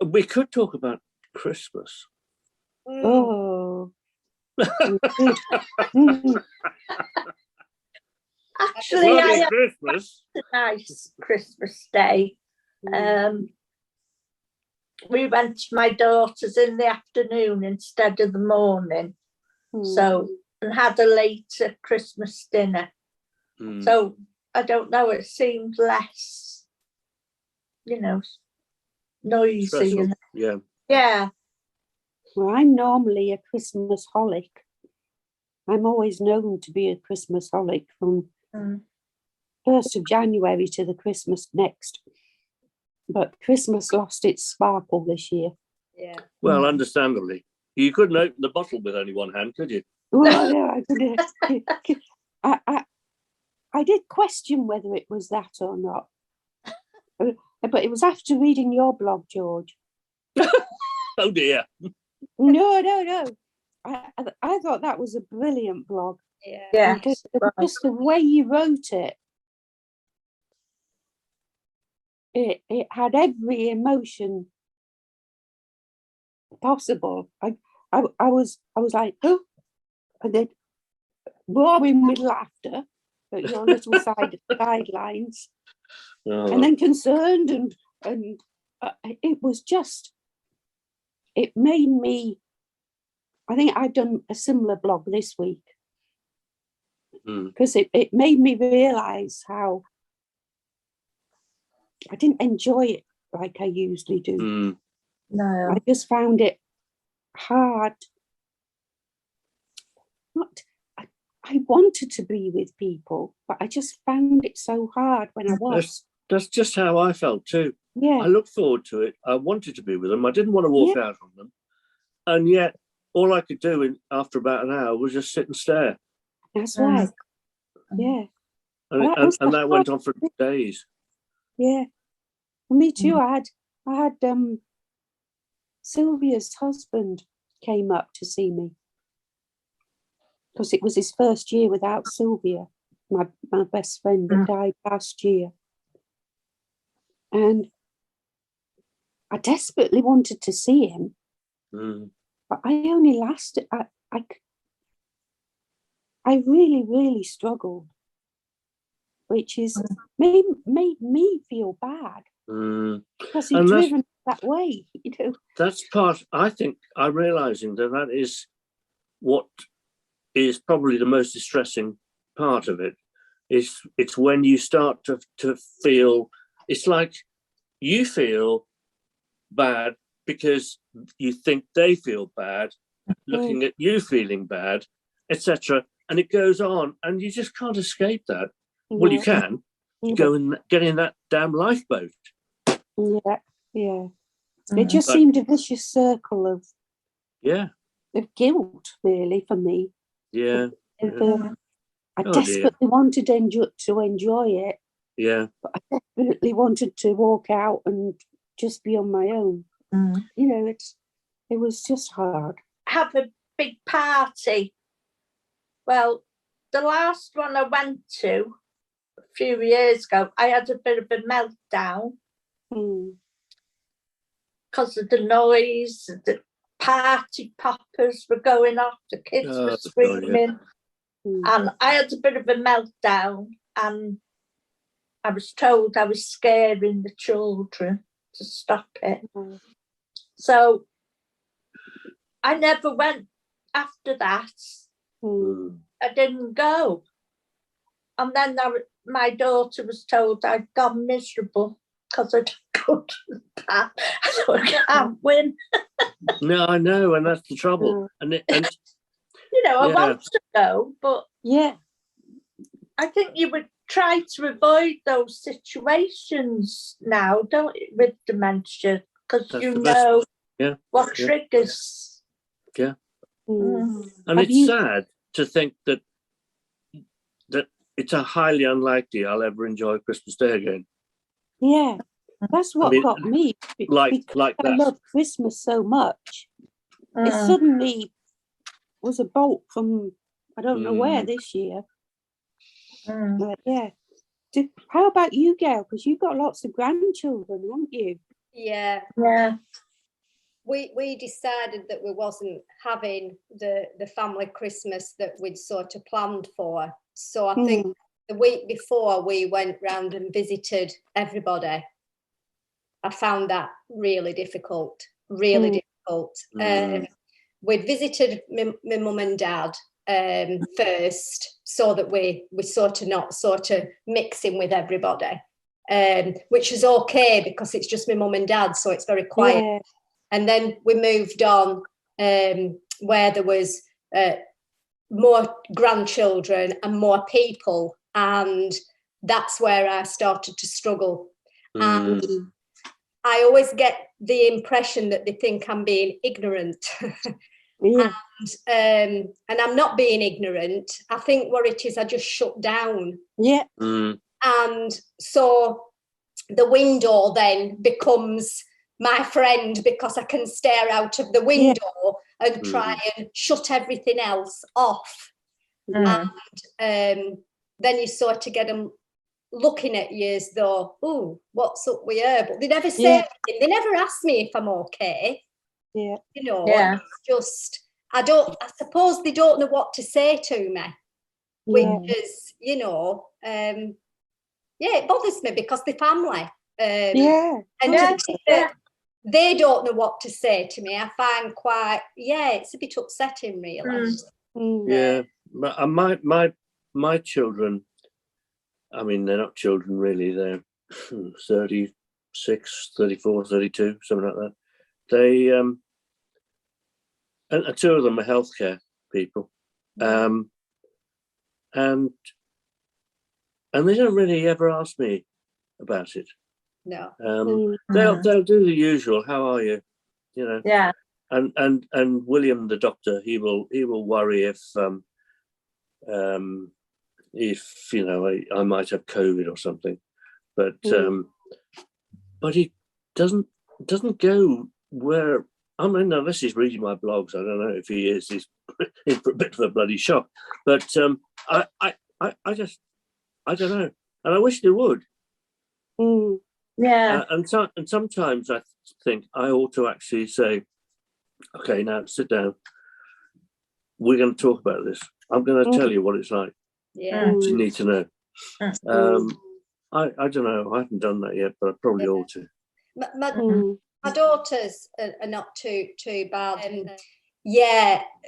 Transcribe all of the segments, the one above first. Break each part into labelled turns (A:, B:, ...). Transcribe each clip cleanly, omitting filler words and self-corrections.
A: We could talk about Christmas.
B: Oh.
C: Actually, I had
A: Christmas.
C: a nice Christmas day. We went to my daughter's in the afternoon instead of the morning. So, and had a later Christmas dinner. So, I don't know, it seemed less, noisy. And, yeah.
B: Well, I'm normally a Christmas holic. I'm always known to be a Christmas holic from 1st of January to the Christmas next. But Christmas lost its sparkle this year.
C: Yeah.
A: Well, understandably. You couldn't open the bottle with only one hand, could you?
B: Well, no, I couldn't. I did question whether it was that or not. But it was after reading your blog, George.
A: Oh, dear.
B: No. I thought that was a brilliant blog.
C: Yeah.
B: Because just the way you wrote it, it had every emotion possible. I was like, oh, and then roaring with laughter at your little sidelines, and then concerned, and it was just, it made me. I think I've done a similar blog this week because it made me realise how I didn't enjoy it like I usually do.
C: No.
B: I just found it hard. I wanted to be with people, but I just found it so hard when I was.
A: That's just how I felt too.
B: Yeah.
A: I looked forward to it. I wanted to be with them. I didn't want to walk out on them. And yet, all I could do after about an hour was just sit and stare.
B: That's right. Yeah.
A: And that went on for days.
B: Yeah. Well, me too. I had Sylvia's husband came up to see me because it was his first year without Sylvia, my best friend that died last year. And I desperately wanted to see him, but I only lasted. I really, really struggled, which is made me feel bad because he's driven that way.
A: That's part. I think I'm realizing that is what is probably the most distressing part of it. It's when you start to feel. It's like you feel bad because you think they feel bad, looking at you feeling bad, etc. And it goes on, and you just can't escape that. Well, you can. You go and get in that damn lifeboat.
B: Yeah. It just seemed a vicious circle of guilt, really, for me.
A: Yeah.
B: I desperately wanted to enjoy it.
A: Yeah.
B: But I definitely wanted to walk out and just be on my own. It was just hard.
C: Have a big party. Well, the last one I went to a few years ago, I had a bit of a meltdown because of the noise. The party poppers were going off, the kids were screaming, and I had a bit of a meltdown, and I was told I was scaring the children to stop it. So I never went after that. I didn't go. And then my daughter was told I'd gone miserable because I'd go to the park. So I can't win.
A: No, I know, and that's the trouble. And
C: I want to go, but I think you would try to avoid those situations now, don't you, with dementia, because what triggers.
A: Yeah. And it's sad to think that it's a highly unlikely I'll ever enjoy Christmas Day again.
B: Yeah, that's what got me.
A: Like
B: I love Christmas so much. It suddenly was a bolt from I don't know where this year. But how about you, Gail? Because you've got lots of grandchildren, haven't you?
C: Yeah.
D: we decided that we wasn't having the family Christmas that we'd sort of planned for. So I think the week before we went round and visited everybody, I found that really difficult, really difficult. We'd visited my mum and dad first, so that we sort of not sort of mixing with everybody, which is okay because it's just my mum and dad, so it's very quiet. Yeah. And then we moved on where there was more grandchildren and more people, and that's where I started to struggle. And I always get the impression that they think I'm being ignorant. Yeah. And I'm not being ignorant. I think what it is, I just shut down. Yeah. And so the window then becomes my friend, because I can stare out of the window and try and shut everything else off. And then you sort of get them looking at you as though, oh, what's up with her? But they never say anything. They never ask me if I'm okay. Yeah. You know, it's just, I suppose they don't know what to say to me, which is, you know, it bothers me because they're family. And they don't know what to say to me. I find quite, it's a bit upsetting, really.
A: Yeah, but my children, I mean, they're not children really, they're 36, 34, 32, something like that. They, and two of them are healthcare people. And they don't really ever ask me about it.
D: No.
A: They'll do the usual. How are you? You know.
C: Yeah.
A: And William the doctor, he will worry if you know I might have COVID or something, but he doesn't go where. I mean, unless he's reading my blogs, I don't know if he is. He's in for a bit of a bloody shock. But I don't know, and I wish they would.
C: Yeah.
A: And sometimes I think I ought to actually say, okay, now sit down. We're going to talk about this. I'm going to tell you what it's like.
D: Yeah.
A: What you need to know. I don't know. I haven't done that yet, but I probably ought to.
D: My daughters are not too bad.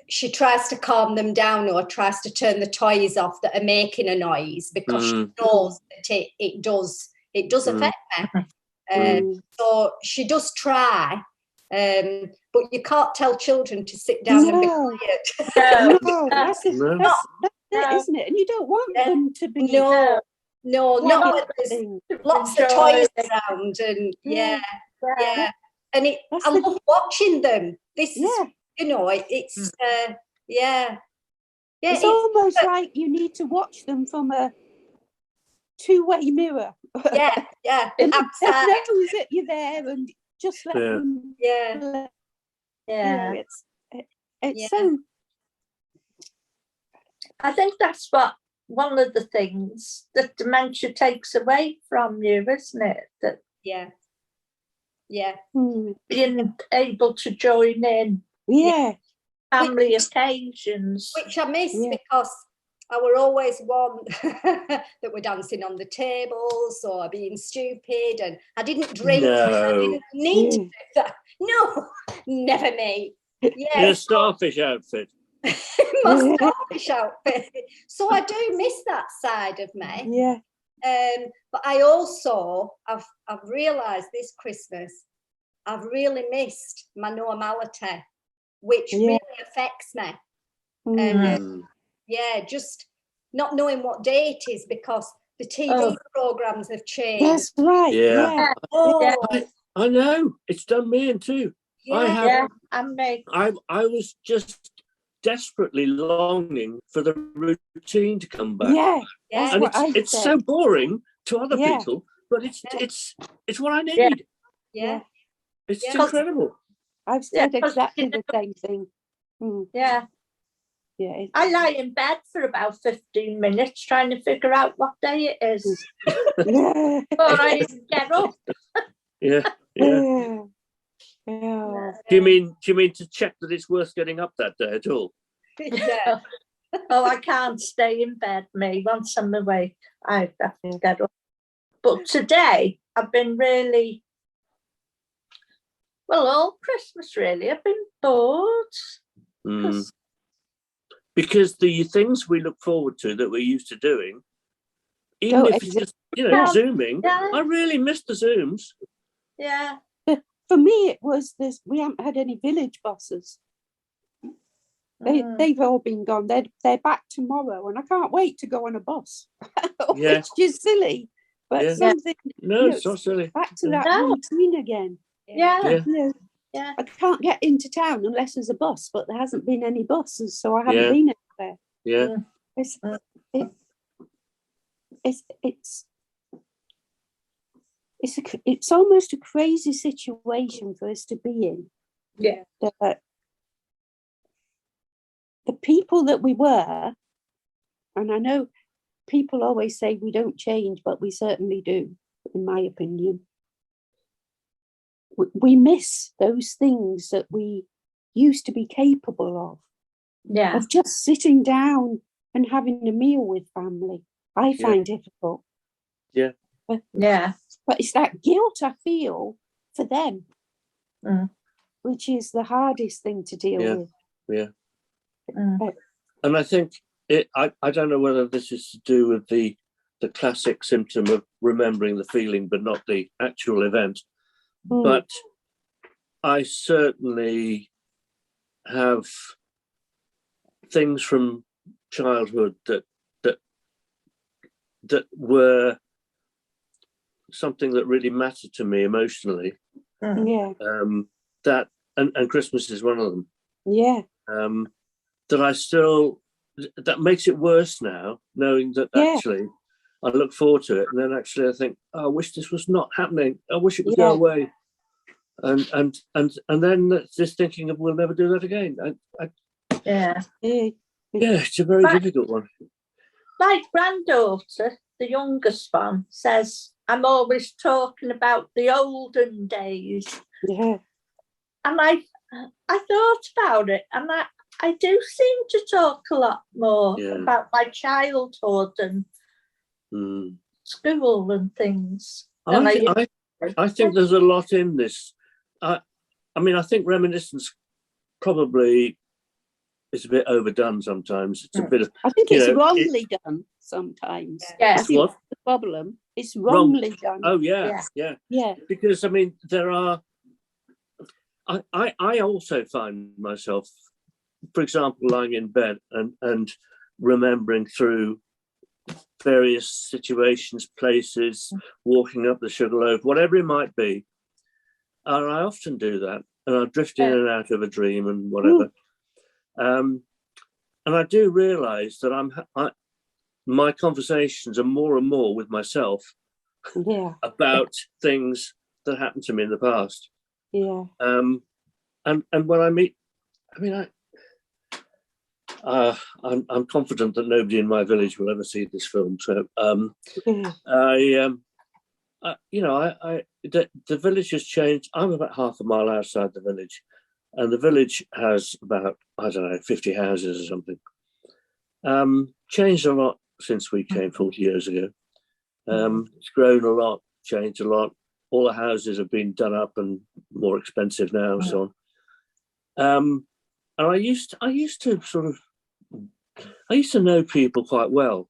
D: She tries to calm them down or tries to turn the toys off that are making a noise, because she knows that it does affect me. So she does try, but you can't tell children to sit down and be quiet.
B: That's it, isn't it? And you don't want them to be.
D: No, not when there's lots of toys around, and and I love watching them. This is, you know, it's
B: it's almost like you need to watch them from a two-way mirror.
D: Yeah.
B: And knows that you're there, and just let them.
D: Yeah.
B: It's so.
C: I think that's what one of the things that dementia takes away from you, isn't it? That being able to join in family occasions,
D: which I miss, because I were always one that were dancing on the tables or being stupid, and I didn't drink. I didn't need to do that. No, never me.
A: In a starfish outfit.
D: My starfish outfit. So I do miss that side of me.
B: Yeah.
D: But I also, I've realised this Christmas, I've really missed my normality, which really affects me. Just not knowing what day it is because the TV programmes have changed.
B: That's right. Yeah.
A: I know. It's done me in too. I was just desperately longing for the routine to come back.
B: Yeah.
A: And it's so boring to other people, but it's what I need.
D: Yeah.
A: It's incredible.
B: I've said exactly the same thing.
C: Yeah. I lie in bed for about 15 minutes trying to figure out what day it is. Before I even get up.
A: Yeah. Do you mean to check that it's worth getting up that day at all?
D: Yeah.
C: Oh, I can't stay in bed, me. Once I'm awake, I have to get up. But today, I've been really, well, all Christmas really, I've been bored.
A: Because the things we look forward to that we're used to doing, even if it's just, Zooming, I really miss the Zooms.
C: Yeah.
B: For me, it was this, we haven't had any village bosses. They've all been gone. They're back tomorrow, and I can't wait to go on a bus, which is silly, but something.
A: No, it's not silly.
B: Back to that routine again.
C: Yeah.
B: Yeah. I can't get into town unless there's a bus, but there hasn't been any buses, so I haven't been anywhere.
A: Yeah.
B: It's almost a crazy situation for us to be in.
C: Yeah.
B: The people that we were, and I know people always say we don't change, but we certainly do, in my opinion. We miss those things that we used to be capable of.
C: Yeah.
B: Of just sitting down and having a meal with family. I find difficult.
A: Yeah.
B: But it's that guilt I feel for them, which is the hardest thing to deal with.
A: Yeah. And I think I don't know whether this is to do with the classic symptom of remembering the feeling but not the actual event. But I certainly have things from childhood that were something that really mattered to me emotionally. That and Christmas is one of them.
B: Yeah.
A: That I still, that makes it worse now, knowing that actually I look forward to it, and then actually I think, oh, I wish this was not happening. I wish it would go away. And then just thinking of we'll never do that again. It's a very difficult one.
C: My granddaughter, the youngest one, says I'm always talking about the olden days.
B: Yeah.
C: And I thought about it, and I do seem to talk a lot more about my childhood and school and things.
A: I think there's a lot in this. I mean, I think reminiscence probably is a bit overdone sometimes. It's a bit of.
B: I think it's wrongly done sometimes.
C: Yeah.
A: What?
B: The problem. It's wrongly done.
A: Oh yeah. Because I mean, there are. I also find myself, for example, lying in bed and remembering through various situations, places, walking up the Sugarloaf, whatever it might be. And I often do that, and I drift in and out of a dream and whatever. And I do realise that my conversations are more and more with myself about things that happened to me in the past.
B: Yeah.
A: And when I meet, I mean, I'm confident that nobody in my village will ever see this film. So the village has changed. I'm about half a mile outside the village, and the village has about, I don't know, 50 houses or something. Changed a lot since we came 40 years ago. It's grown a lot, changed a lot. All the houses have been done up and more expensive now, and so on. And I used to know people quite well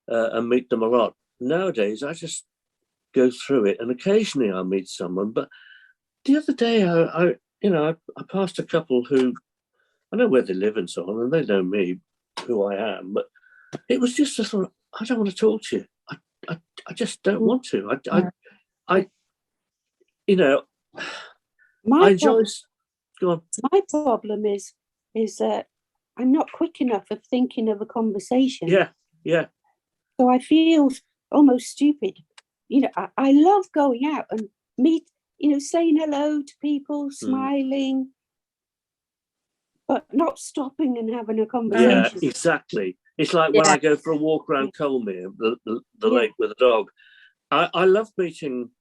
A: and meet them a lot. Nowadays, I just go through it, and occasionally I meet someone. But the other day, I passed a couple who I know where they live and so on, and they know me, who I am. But it was just a sort of, I don't want to talk to you. I just don't want to. I enjoy. Go on.
B: My problem is that I'm not quick enough of thinking of a conversation.
A: Yeah.
B: So I feel almost stupid. I love going out and meet, saying hello to people, smiling, but not stopping and having a conversation.
A: Yeah, exactly. It's like when I go for a walk around Colmere, the lake with a dog. I love meeting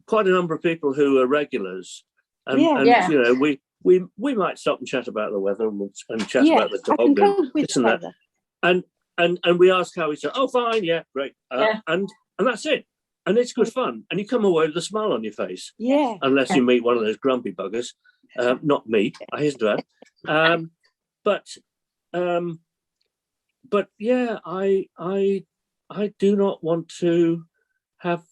A: quite a number of people who are regulars, And,
B: Yeah.
A: and
C: Yeah.
A: you know, we might stop and chat about the weather and chat
B: Yeah,
A: about the
B: I can
A: dog and
B: cope with
A: this and that.
B: weather.
A: And we ask how he's, oh, fine, yeah, great.
C: Yeah.
A: And that's it. And it's good fun. And you come away with a smile on your face.
B: Yeah.
A: Unless you meet one of those grumpy buggers. Not me, I hasten to add. But yeah, I do not want to have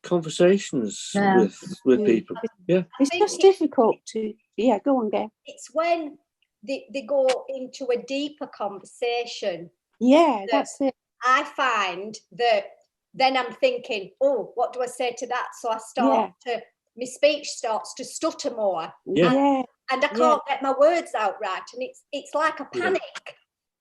A: conversations
C: No.
A: with people. Yeah.
B: It's just difficult to, go on, Gail.
D: It's when they go into a deeper conversation.
B: Yeah, that's it.
D: I find that then I'm thinking, oh, what do I say to that? So I start to, my speech starts to stutter more.
A: Yeah.
D: And I can't get my words out right. And it's like a panic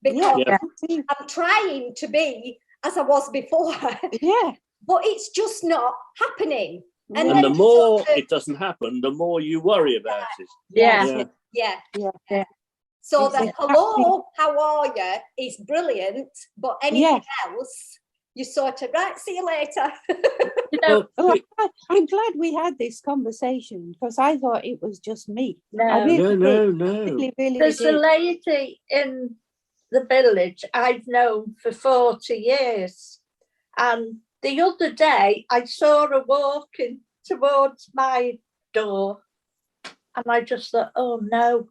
D: because I'm trying to be as I was before.
B: Yeah.
D: But it's just not happening.
A: And
D: then
A: the more it doesn't happen, the more you worry about it.
D: Yeah. So the hello, how are you is brilliant, but anything else, you sort of, right, see you later.
B: I'm glad we had this conversation because I thought it was just me.
C: No.
B: I really
A: No.
B: really
C: There's a
B: did.
C: lady in the village I've known for 40 years. And the other day, I saw her walking towards my door. And I just thought, oh, no.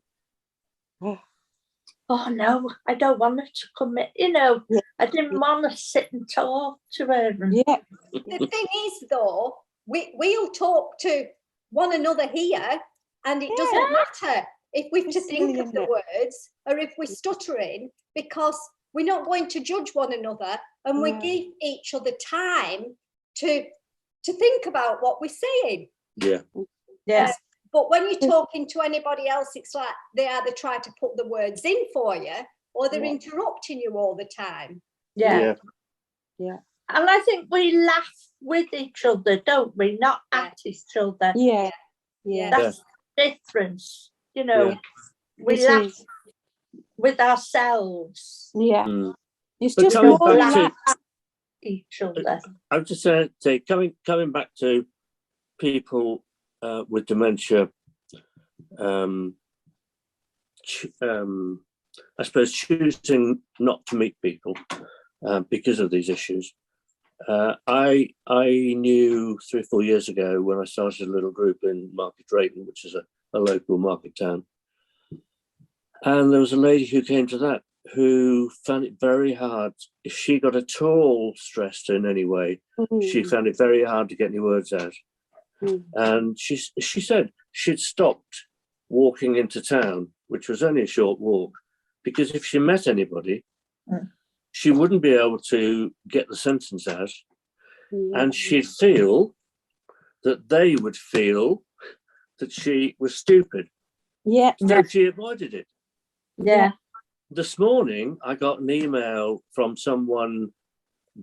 C: Oh, no, I don't want her to come in. You know, I didn't want to sit and talk to her.
B: Yeah.
D: The thing is, though, we'll talk to one another here, and it doesn't matter if we've to think of the words or if we're stuttering, because we're not going to judge one another, and we give each other time to think about what we're saying.
C: Yeah.
D: But when you're talking to anybody else, it's like they either try to put the words in for you or they're interrupting you all the time.
C: Yeah. And I think we laugh with each other, don't we? Not at each other.
B: Yeah.
C: That's the difference. You know, we laugh with ourselves.
B: Yeah. It's
A: But
B: just
A: coming
B: more
A: back
B: like
C: at each other.
A: I was just saying, coming back to people with dementia, I suppose choosing not to meet people because of these issues. I knew 3 or 4 years ago when I started a little group in Market Drayton, which is a local market town, and there was a lady who came to that who found it very hard. If she got at all stressed in any way, she found it very hard to get any words out. And she said she'd stopped walking into town, which was only a short walk, because if she met anybody, she wouldn't be able to get the sentence out, and she'd feel that they would feel that she was stupid.
B: Yeah.
A: So she avoided it.
C: Yeah.
A: This morning, I got an email from someone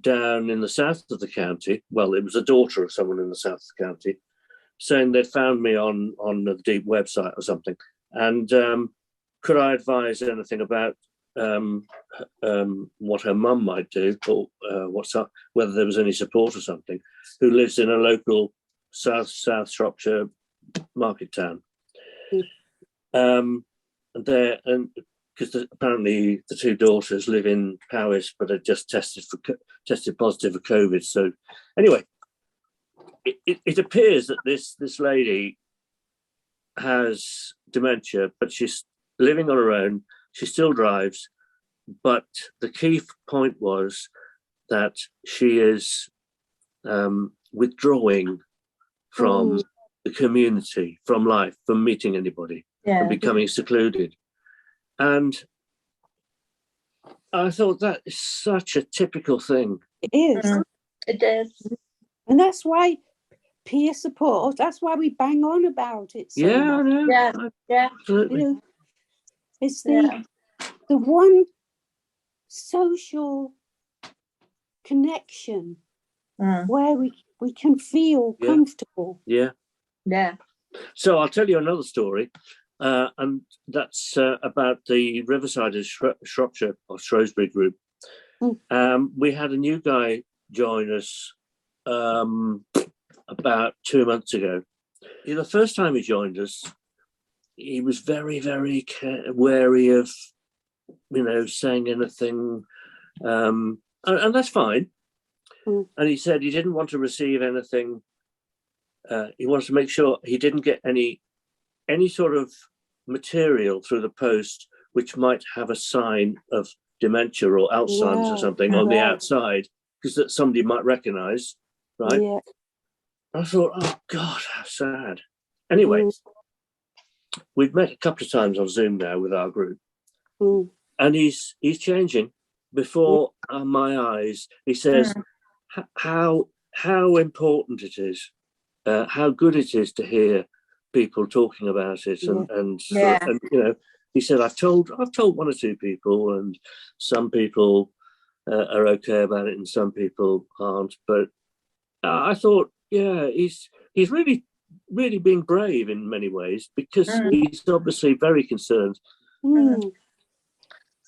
A: down in the south of the county. Well, it was a daughter of someone in the south of the county, saying they'd found me on the Deep website or something. And could I advise anything about what her mum might do, or whether there was any support or something, who lives in a local South Shropshire market town. And because apparently the two daughters live in Powys, but had just tested positive for COVID. So anyway, it appears that this lady has dementia, but she's living on her own. She still drives, but the key point was that she is withdrawing from the community, from life, from meeting anybody, and becoming secluded. And I thought that is such a typical thing.
B: It is.
C: It is.
B: And that's why peer support, that's why we bang on about it. So
A: I know.
C: Yeah.
A: Absolutely.
B: You know, it's the one social connection where we can feel comfortable.
A: Yeah. So I'll tell you another story, and that's about the Riverside of Shropshire or Shrewsbury group. We had a new guy join us about 2 months ago, the first time he joined us, he was very, very wary of, saying anything, and that's fine. And he said he didn't want to receive anything. He wanted to make sure he didn't get any sort of material through the post which might have a sign of dementia or Alzheimer's or something on the outside, because that somebody might recognise, right?
B: Yeah.
A: I thought, oh God, how sad. Anyway, we've met a couple of times on Zoom now with our group, and he's changing before my eyes. He says how important it is, how good it is to hear people talking about it, and he said, I've told one or two people, and some people are okay about it and some people aren't, but I thought, he's really being brave in many ways, because he's obviously very concerned.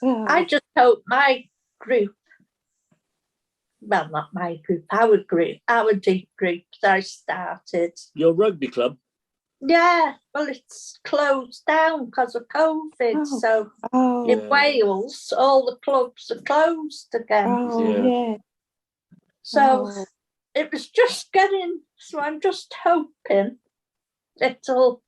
C: I just hope my group, well, not my group, our deep group that I started.
A: Your rugby club?
C: Yeah, well, it's closed down because of COVID. So in Wales, all the clubs are closed again. So it was just so I'm just hoping it'll,